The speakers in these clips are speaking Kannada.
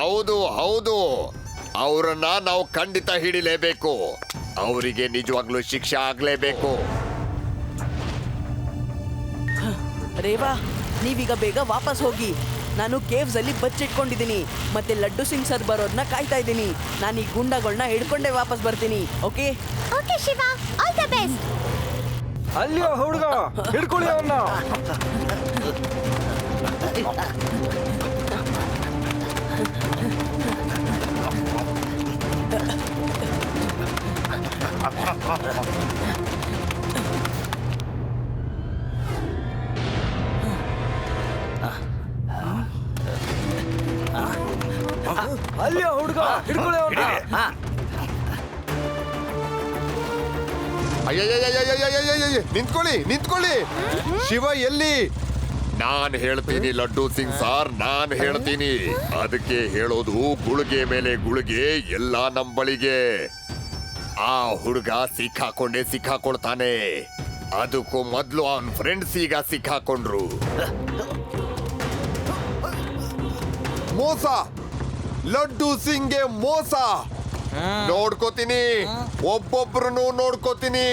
ಹೌದು ಹೌದು, ಅವರನ್ನ ನಾವು ಖಂಡಿತ ಹಿಡಿಲೇಬೇಕು. ಅವರಿಗೆ ನಿಜವಾಗ್ಲೂ ಶಿಕ್ಷೆ ಆಗ್ಲೇಬೇಕು. ರೇವಾ, ನೀವೀಗ ಬೇಗ ವಾಪಸ್ ಹೋಗಿ. ನಾನು ಕೇವ್ಸ್ ಅಲ್ಲಿ ಬಚ್ಚಿಟ್ಕೊಂಡಿದ್ದೀನಿ. ಮತ್ತೆ ಲಡ್ಡು ಸಿಂಗ್ ಸರ್ ಬರೋದನ್ನ ಕಾಯ್ತಾ ಇದ್ದೀನಿ. ನಾನು ಈ ಗುಂಡಗಳನ್ನ ಹಿಡ್ಕೊಂಡೇ ವಾಪಸ್ ಬರ್ತೀನಿ. Okay okay Shiva, all the best. ಅಲ್ಲಿಯೋ ಹುಡುಗ, ಹಿಡ್ಕೊಳ್ಳಿ ಅವನ್ನ. ಅಲ್ಲಿಯೋ ಹುಡುಗ, ಹಿಡ್ಕೊಳ್ಳಿ ಅವನ್ನ. ಅಯ್ಯಯ್ಯಯ್ಯಯ್ಯಯ್ಯಯ್ಯಯ್ಯಯ್ಯಯ್ಯ, ನಿಂತ್ಕೊಳ್ಳಿ ನಿಂತ್ಕೊಳ್ಳಿ. ಶಿವ ಎಲ್ಲಿ? ನಾನ್ ಹೇಳ್ತೀನಿ ಲಡ್ಡು ಸಿಂಗ್ ಸಾರ್, ನಾನ್ ಹೇಳ್ತೀನಿ. ಅದಕ್ಕೆ ಹೇಳೋದು ಗುಳಿಗೆ ಮೇಲೆ ಗುಳಿಗೆ ಎಲ್ಲ ನಂಬಳಿಗೆ. ಆ ಹುಡುಗ ಸಿಕ್ಕಾಕೊಳ್ತಾನೆ. ಅದಕ್ಕೂ ಮೊದ್ಲು ಅವನ್ ಫ್ರೆಂಡ್ಸ್ ಈಗ ಸಿಕ್ಕಾಕೊಂಡ್ರು. ಮೋಸ, ಲಡ್ಡು ಸಿಂಗ್ಗೆ ಮೋಸ. ನೋಡ್ಕೋತೀನಿ, ಒಬ್ಬೊಬ್ರು ನೋಡ್ಕೋತೀನಿ.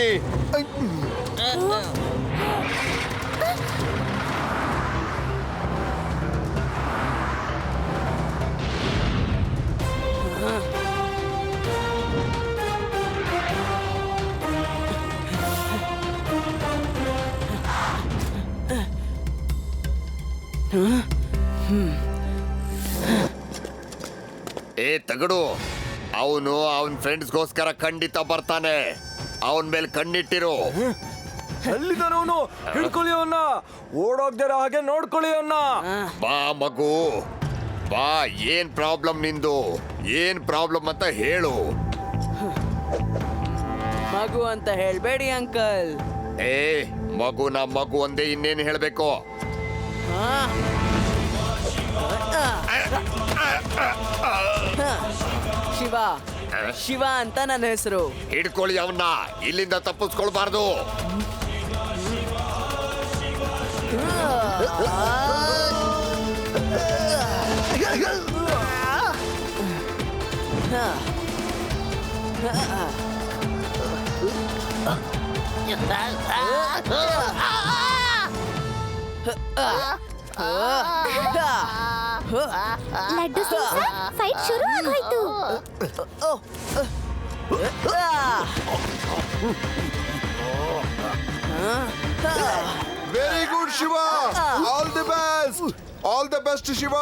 ಏ ತಗಡು, ಅವನು ಅವನ್ ಫ್ರೆಂಡ್ಸ್ಗೋಸ್ಕರ ಖಂಡಿತ ಬರ್ತಾನೆ. ಅವನ್ ಮೇಲೆ ಕಣ್ಣಿಟ್ಟಿರು. ಎಲ್ಲಿದ್ದಾನೆ ಅವನು? ಹಿಡ್ಕೊಳ್ಳಿ ಅವನ್ನ. ಓಡೋಗ್ದಿರೋ ಹಾಗೆ ನೋಡ್ಕೊಳ್ಳಿ ಅವನ್ನ. ಬಾ ಮಗು ಬಾ. ಏನ್ ಪ್ರಾಬ್ಲಮ್ ನಿಂದು? ಏನ್ ಪ್ರಾಬ್ಲಮ್ ಅಂತ ಹೇಳು. ಮಗು ಅಂತ ಹೇಳ್ಬೇಡಿ ಅಂಕಲ್. ಏ ಮಗುನ ಮಗು ಒಂದೇ, ಇನ್ನೇನು ಹೇಳ್ಬೇಕು? ಶಿವ, ಶಿವ ಅಂತ ನನ್ನ ಹೆಸರು. ಹಿಡ್ಕೊಳ್ಳಿ ಅವನ್ನ, ಇಲ್ಲಿಂದ ತಪ್ಪಿಸ್ಕೊಳ್ಬಾರ್ದು. ಲಡ್ಡು ಸಿಂಗ್ ಸರ್, ಫೈಟ್ ಶುರು ಆಗೋಯ್ತು. Very good Shiva, all the best, all the best Shiva.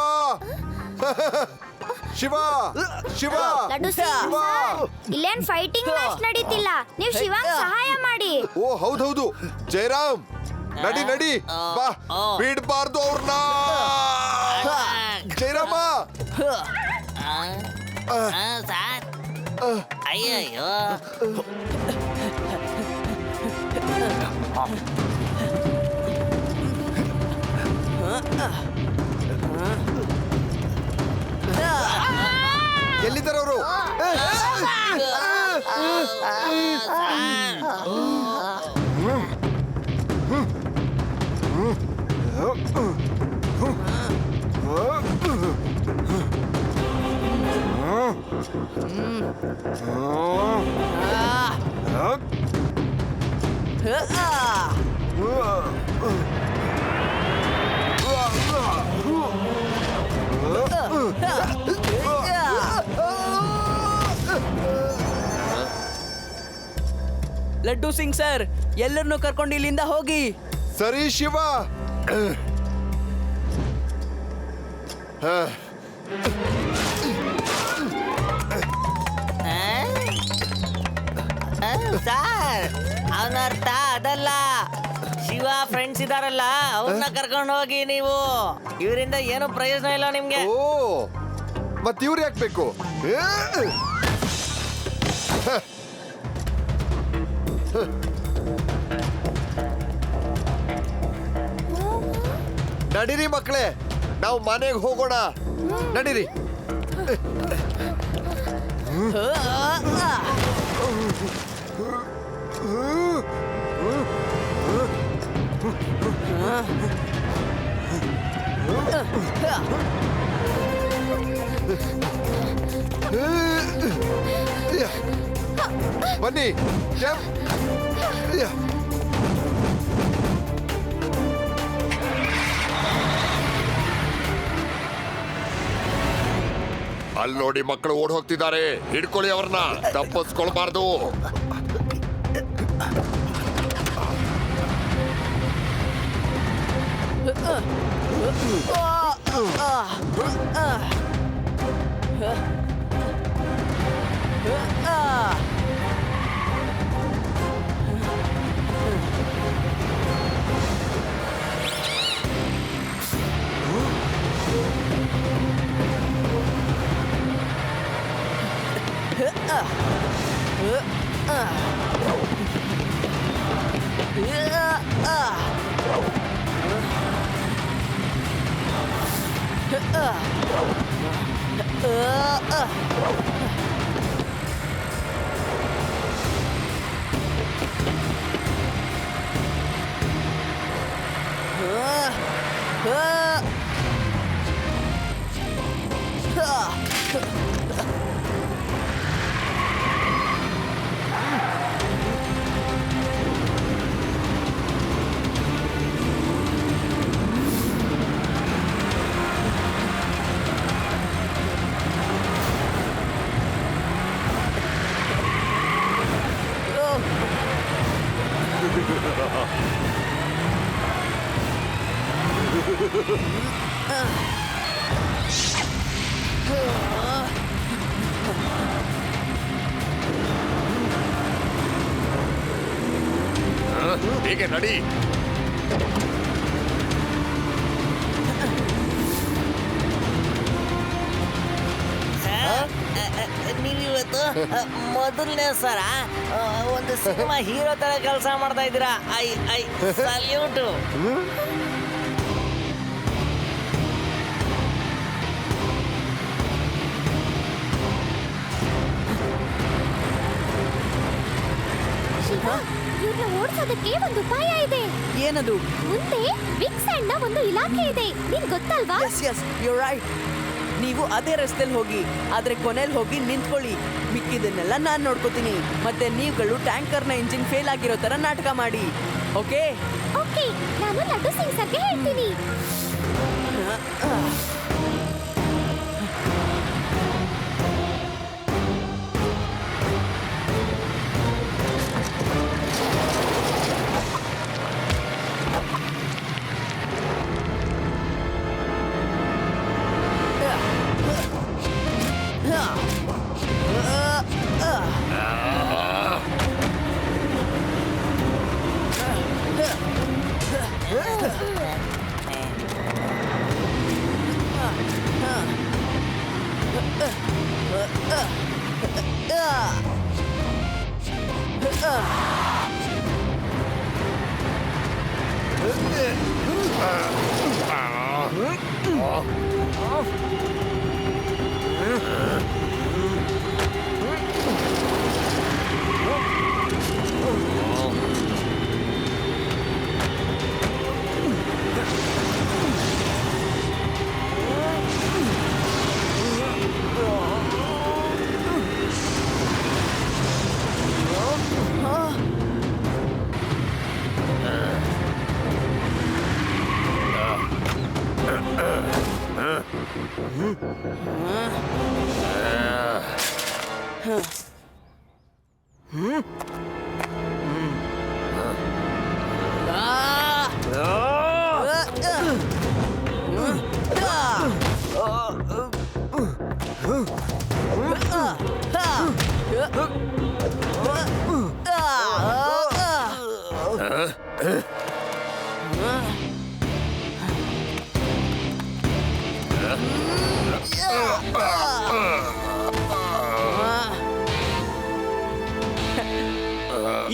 Shiva Shiva laddu Singh Shiva. Sir, ಇಲ್ಲೇನ್ ಫೈಟಿಂಗ್ ಮ್ಯಾಚ್ ನಡೀತಿಲ್ಲ. ನೀವು ಶಿವಂಗ್ ಸಹಾಯ ಮಾಡಿ. ಓ ಹೌದೌದು, ಜಯರಾಮ್ ನಡಿ ನಡಿ ಬಾ. ಬಿಡ್ಬಾರ್ದು ಅವ್ರನ್ನ. ಜಯರಾಮ, ಸರ್, ಅಯ್ಯಯ್ಯೋ. ಎಲ್ಲಿದ್ದಾರೆ ಅವರು? ಲಡ್ಡು ಸಿಂಗ್ ಸರ್, ಎಲ್ಲರನ್ನೂ ಕರ್ಕೊಂಡು ಇಲ್ಲಿಂದ ಹೋಗಿ. ಸರಿ ಶಿವ. ಸರ್, ಅವನ ಅರ್ಥ ಅದಲ್ಲ. ಶಿವ ಫ್ರೆಂಡ್ಸ್ ಇದಾರಲ್ಲ, ಅವ್ರನ್ನ ಕರ್ಕೊಂಡು ಹೋಗಿ ನೀವು. ಇವರಿಂದ ಏನು ಪ್ರಯೋಜನ ಇಲ್ಲ ನಿಮ್ಗೆ. ಓ, ಮತ್ ಇವ್ರು ಯಾಕೆ ಬೇಕು? ನಡೀರಿ ಮಕ್ಕಳೇ, ನಾವು ಮನೆಗೆ ಹೋಗೋಣ. ನಡೀರಿ. ಬನ್ನಿ ಜಂಪ್. ಅಲ್ಲಿ ನೋಡಿ ಮಕ್ಕಳು ಓಡ್ ಹೋಗ್ತಿದ್ದಾರೆ. ಹಿಡ್ಕೊಳ್ಳಿ ಅವ್ರನ್ನ, ತಪ್ಪಿಸ್ಕೊಳ್ಬಾರ್ದು. ಹೀಗೆ ನಡಿ. ನೀವಿವತ್ತು ಮೊದಲನೇ ಸರ ಒಂದು ಸಿನಿಮಾ ಹೀರೋ ತರ ಕೆಲಸ ಮಾಡ್ತಾ ಇದ್ದೀರಾ. I I salute. ಇವ್ರನ್ನ ಓಡಿಸೋದಕ್ಕೆ ಒಂದು ಉಪಾಯ ಇದೆ. ಏನದು? ಮುಂದೆ ಬಿಗ್ ಸ್ಯಾಂಡ್ ನ ಒಂದು ಇಲಾಖೆ ಇದೆ, ನಿನ್ ಗೊತ್ತಲ್ವಾ? Yes you right. ನೀವು ಅದೇ ರಸ್ತೆಯಲ್ಲಿ ಹೋಗಿ, ಆದ್ರೆ ಕೊನೆಯಲ್ಲಿ ಹೋಗಿ ನಿಂತ್ಕೊಳ್ಳಿ. ಮಿಕ್ಕಿದನ್ನೆಲ್ಲ ನಾನು ನೋಡ್ಕೋತೀನಿ. ಮತ್ತೆ ನೀವುಗಳು ಟ್ಯಾಂಕರ್ನ ಇಂಜಿನ್ ಫೇಲ್ ಆಗಿರೋ ತರ ನಾಟಕ ಮಾಡಿ. ಓಕೆ? ಓಕೆ, ನಾನು ಲಡ್ಡು ಸಿಂಗ್ ಸರ್ಗೆ ಹೇಳ್ತೀನಿ.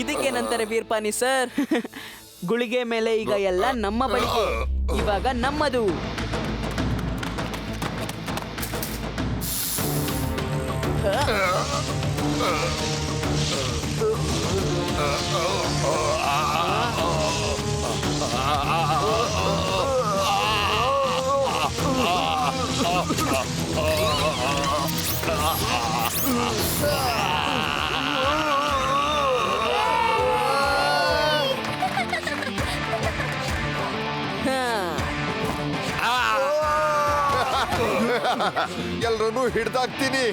ಇದಕ್ಕೇನಂತಾರೆ ವೀರ್ಪಾನಿ ಸರ್? ಗುಳಿಗೆ ಮೇಲೆ ಈಗ ಎಲ್ಲ ನಮ್ಮ ಬಳಿಗೆ, ಇವಾಗ ನಮ್ಮದು. ಎಲ್ರನ್ನೂ ಹಿಡ್ದಾಕ್ತೀನಿ